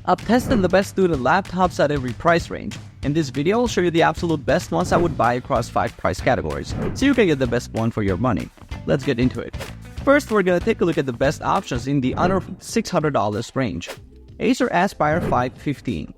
I've tested the best student laptops at every price range. In this video, I'll show you the absolute best ones I would buy across 5 price categories, so you can get the best one for your money. Let's get into it. First, we're gonna take a look at the best options in the under $600 range. Acer Aspire 515.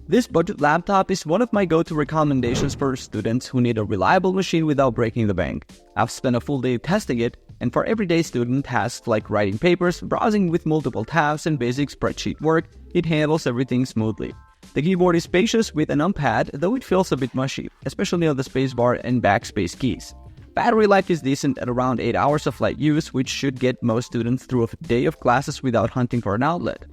This budget laptop is one of my go-to recommendations for students who need a reliable machine without breaking the bank. I've spent a full day testing it, and for everyday student tasks like writing papers, browsing with multiple tabs, and basic spreadsheet work, it handles everything smoothly. The keyboard is spacious with a numpad, though it feels a bit mushy, especially on the spacebar and backspace keys. Battery life is decent at around 8 hours of light use, which should get most students through a day of classes without hunting for an outlet.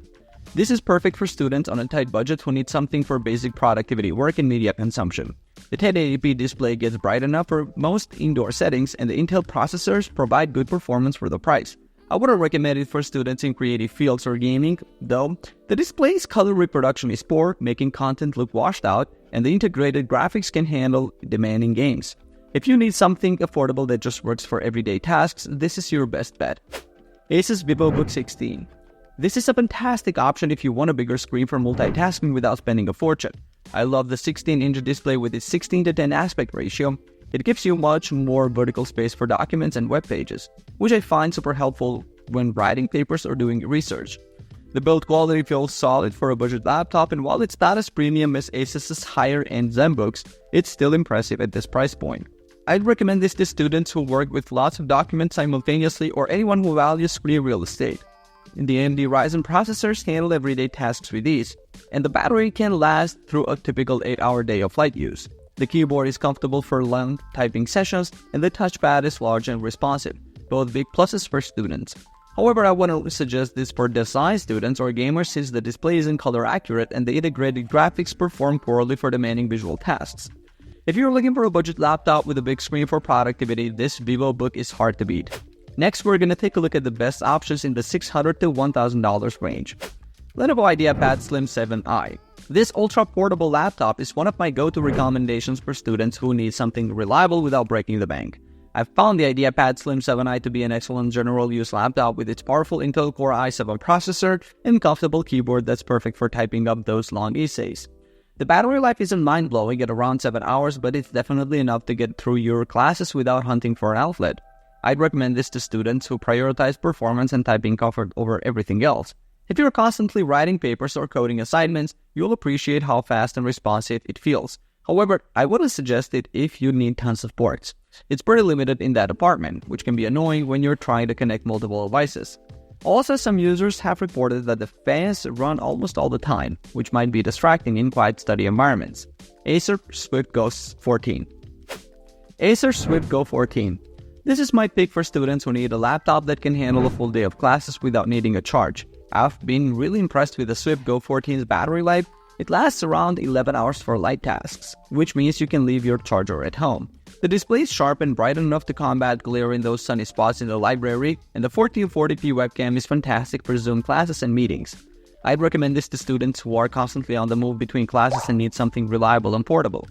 This is perfect for students on a tight budget who need something for basic productivity work and media consumption. The 1080p display gets bright enough for most indoor settings, and the Intel processors provide good performance for the price. I wouldn't recommend it for students in creative fields or gaming, though. The display's color reproduction is poor, making content look washed out, and the integrated graphics can handle demanding games. If you need something affordable that just works for everyday tasks, this is your best bet. ASUS Vivobook 16. This is a fantastic option if you want a bigger screen for multitasking without spending a fortune. I love the 16-inch display with its 16:10 aspect ratio. It gives you much more vertical space for documents and web pages, which I find super helpful when writing papers or doing research. The build quality feels solid for a budget laptop, and while it's not as premium as ASUS's higher-end ZenBooks, it's still impressive at this price point. I'd recommend this to students who work with lots of documents simultaneously or anyone who values screen real estate. The AMD Ryzen processors handle everyday tasks with ease, and the battery can last through a typical 8-hour day of light use. The keyboard is comfortable for long typing sessions, and the touchpad is large and responsive, both big pluses for students. However, I wouldn't suggest this for design students or gamers since the display isn't color accurate and the integrated graphics perform poorly for demanding visual tasks. If you're looking for a budget laptop with a big screen for productivity, this Vivobook is hard to beat. Next, we're going to take a look at the best options in the $600 to $1,000 range. Lenovo IdeaPad Slim 7i. This ultra-portable laptop is one of my go-to recommendations for students who need something reliable without breaking the bank. I've found the IdeaPad Slim 7i to be an excellent general-use laptop with its powerful Intel Core i7 processor and comfortable keyboard that's perfect for typing up those long essays. The battery life isn't mind-blowing at around 7 hours, but it's definitely enough to get through your classes without hunting for an outlet. I'd recommend this to students who prioritize performance and typing comfort over everything else. If you're constantly writing papers or coding assignments, you'll appreciate how fast and responsive it feels. However, I wouldn't suggest it if you need tons of ports. It's pretty limited in that department, which can be annoying when you're trying to connect multiple devices. Also, some users have reported that the fans run almost all the time, which might be distracting in quiet study environments. Acer Swift Go 14. Acer Swift Go 14. This is my pick for students who need a laptop that can handle a full day of classes without needing a charge. I've been really impressed with the Swift Go 14's battery life. It lasts around 11 hours for light tasks, which means you can leave your charger at home. The display is sharp and bright enough to combat glare in those sunny spots in the library, and the 1440p webcam is fantastic for Zoom classes and meetings. I'd recommend this to students who are constantly on the move between classes and need something reliable and portable.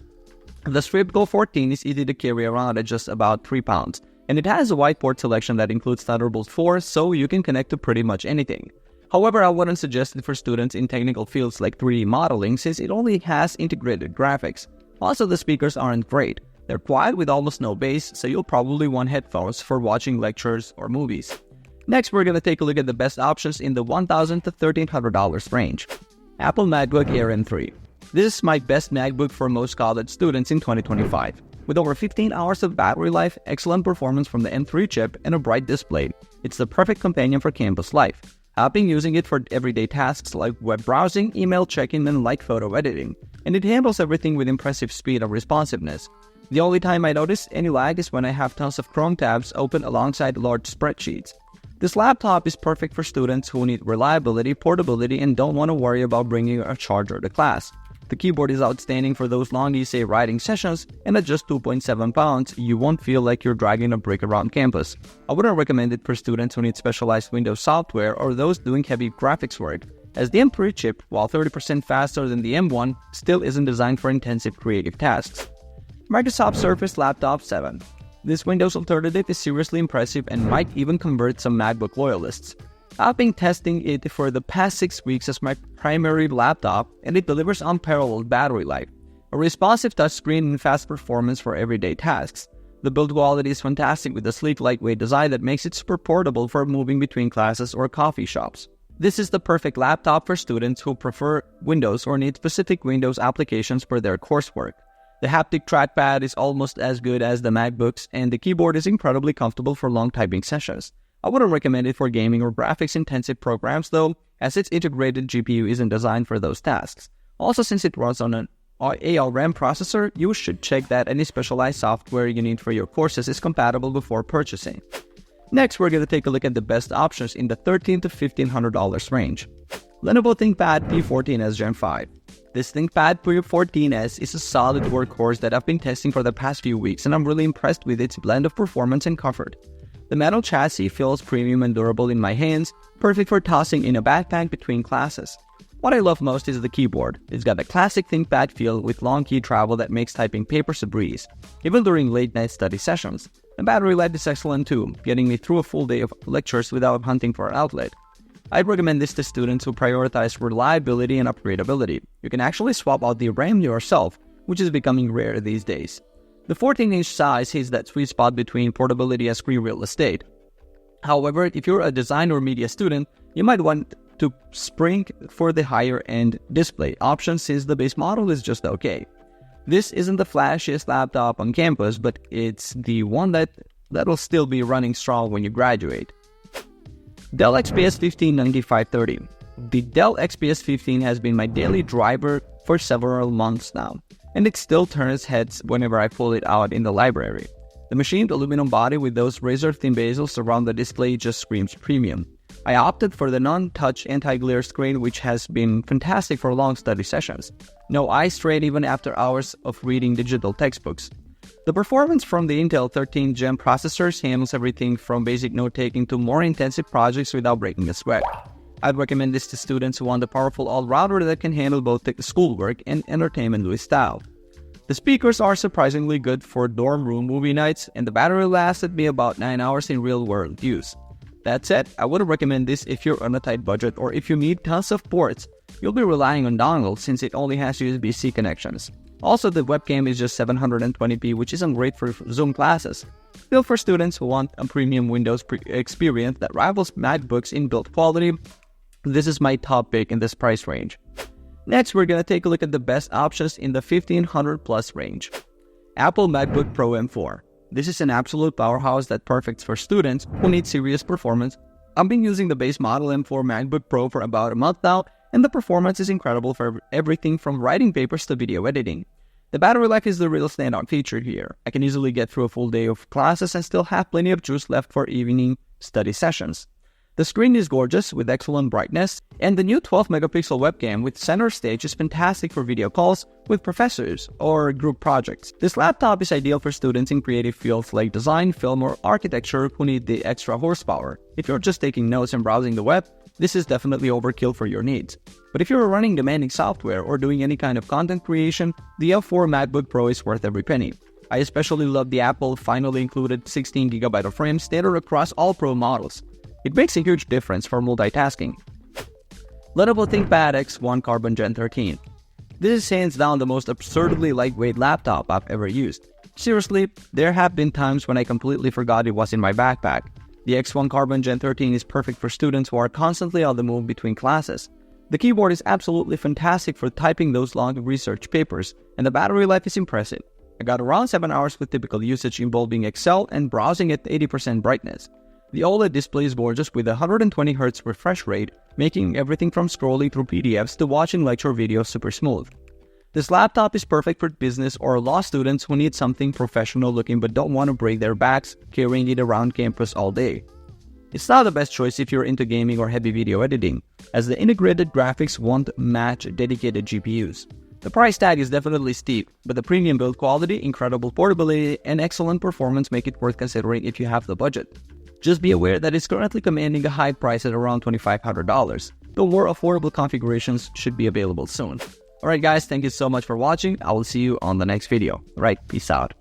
The Swift Go 14 is easy to carry around at just about 3 pounds, and it has a wide port selection that includes Thunderbolt 4, so you can connect to pretty much anything. However, I wouldn't suggest it for students in technical fields like 3D modeling since it only has integrated graphics. Also, the speakers aren't great. They're quiet with almost no bass, so you'll probably want headphones for watching lectures or movies. Next, we're going to take a look at the best options in the $1,000 to $1,300 range. Apple MacBook Air M3. This is my best MacBook for most college students in 2025. With over 15 hours of battery life, excellent performance from the M3 chip, and a bright display, it's the perfect companion for campus life. I've been using it for everyday tasks like web browsing, email checking, and light photo editing, and it handles everything with impressive speed and responsiveness. The only time I notice any lag is when I have tons of Chrome tabs open alongside large spreadsheets. This laptop is perfect for students who need reliability, portability, and don't want to worry about bringing a charger to class. The keyboard is outstanding for those long essay writing sessions, and at just 2.7 pounds, you won't feel like you're dragging a brick around campus. I wouldn't recommend it for students who need specialized Windows software or those doing heavy graphics work, as the M3 chip, while 30% faster than the M1, still isn't designed for intensive creative tasks. Microsoft Surface Laptop 7. This Windows alternative is seriously impressive and might even convert some MacBook loyalists. I've been testing it for the past 6 weeks as my primary laptop, and it delivers unparalleled battery life, a responsive touchscreen and fast performance for everyday tasks. The build quality is fantastic with a sleek, lightweight design that makes it super portable for moving between classes or coffee shops. This is the perfect laptop for students who prefer Windows or need specific Windows applications for their coursework. The haptic trackpad is almost as good as the MacBooks, and the keyboard is incredibly comfortable for long typing sessions. I wouldn't recommend it for gaming or graphics-intensive programs though, as its integrated GPU isn't designed for those tasks. Also, since it runs on an ARM processor, you should check that any specialized software you need for your courses is compatible before purchasing. Next, we're going to take a look at the best options in the $1,300 to $1,500 range. Lenovo ThinkPad P14s Gen 5. This ThinkPad P14s is a solid workhorse that I've been testing for the past few weeks, and I'm really impressed with its blend of performance and comfort. The metal chassis feels premium and durable in my hands, perfect for tossing in a backpack between classes. What I love most is the keyboard. It's got a classic ThinkPad feel with long key travel that makes typing papers a breeze, even during late-night study sessions. The battery life is excellent too, getting me through a full day of lectures without hunting for an outlet. I'd recommend this to students who prioritize reliability and upgradability. You can actually swap out the RAM yourself, which is becoming rare these days. The 14-inch size hits that sweet spot between portability and screen real estate. However, if you're a design or media student, you might want to spring for the higher-end display option since the base model is just okay. This isn't the flashiest laptop on campus, but it's the one that'll still be running strong when you graduate. Dell XPS 15 9530. The Dell XPS 15 has been my daily driver for several months now, and it still turns heads whenever I pull it out in the library. The machined aluminum body with those razor-thin bezels around the display just screams premium. I opted for the non-touch anti-glare screen, which has been fantastic for long study sessions. No eye strain even after hours of reading digital textbooks. The performance from the Intel 13th Gen processors handles everything from basic note-taking to more intensive projects without breaking a sweat. I'd recommend this to students who want a powerful all-rounder that can handle both the schoolwork and entertainment with style. The speakers are surprisingly good for dorm room movie nights, and the battery lasted me about 9 hours in real-world use. That said, I wouldn't recommend this if you're on a tight budget or if you need tons of ports. You'll be relying on dongles since it only has USB-C connections. Also, the webcam is just 720p, which isn't great for Zoom classes. Still, for students who want a premium Windows experience that rivals MacBooks in build quality, this is my top pick in this price range. Next, we're going to take a look at the best options in the $1,500 plus range. Apple MacBook Pro M4. This is an absolute powerhouse that's perfect for students who need serious performance. I've been using the base model M4 MacBook Pro for about a month now, and the performance is incredible for everything from writing papers to video editing. The battery life is the real standout feature here. I can easily get through a full day of classes and still have plenty of juice left for evening study sessions. The screen is gorgeous with excellent brightness, and the new 12-megapixel webcam with center stage is fantastic for video calls with professors or group projects. This laptop is ideal for students in creative fields like design, film, or architecture who need the extra horsepower. If you're just taking notes and browsing the web, this is definitely overkill for your needs. But if you're running demanding software or doing any kind of content creation, the M4 MacBook Pro is worth every penny. I especially love the Apple finally included 16GB of RAM standard across all Pro models. It makes a huge difference for multitasking. Lenovo ThinkPad X1 Carbon Gen 13. This is hands down the most absurdly lightweight laptop I've ever used. Seriously, there have been times when I completely forgot it was in my backpack. The X1 Carbon Gen 13 is perfect for students who are constantly on the move between classes. The keyboard is absolutely fantastic for typing those long research papers, and the battery life is impressive. I got around 7 hours with typical usage involving Excel and browsing at 80% brightness. The OLED display is gorgeous with a 120Hz refresh rate, making everything from scrolling through PDFs to watching lecture videos super smooth. This laptop is perfect for business or law students who need something professional looking but don't want to break their backs carrying it around campus all day. It's not the best choice if you're into gaming or heavy video editing, as the integrated graphics won't match dedicated GPUs. The price tag is definitely steep, but the premium build quality, incredible portability, and excellent performance make it worth considering if you have the budget. Just be aware that it's currently commanding a high price at around $2,500, though more affordable configurations should be available soon. Alright guys, thank you so much for watching. I will see you on the next video. Alright, peace out.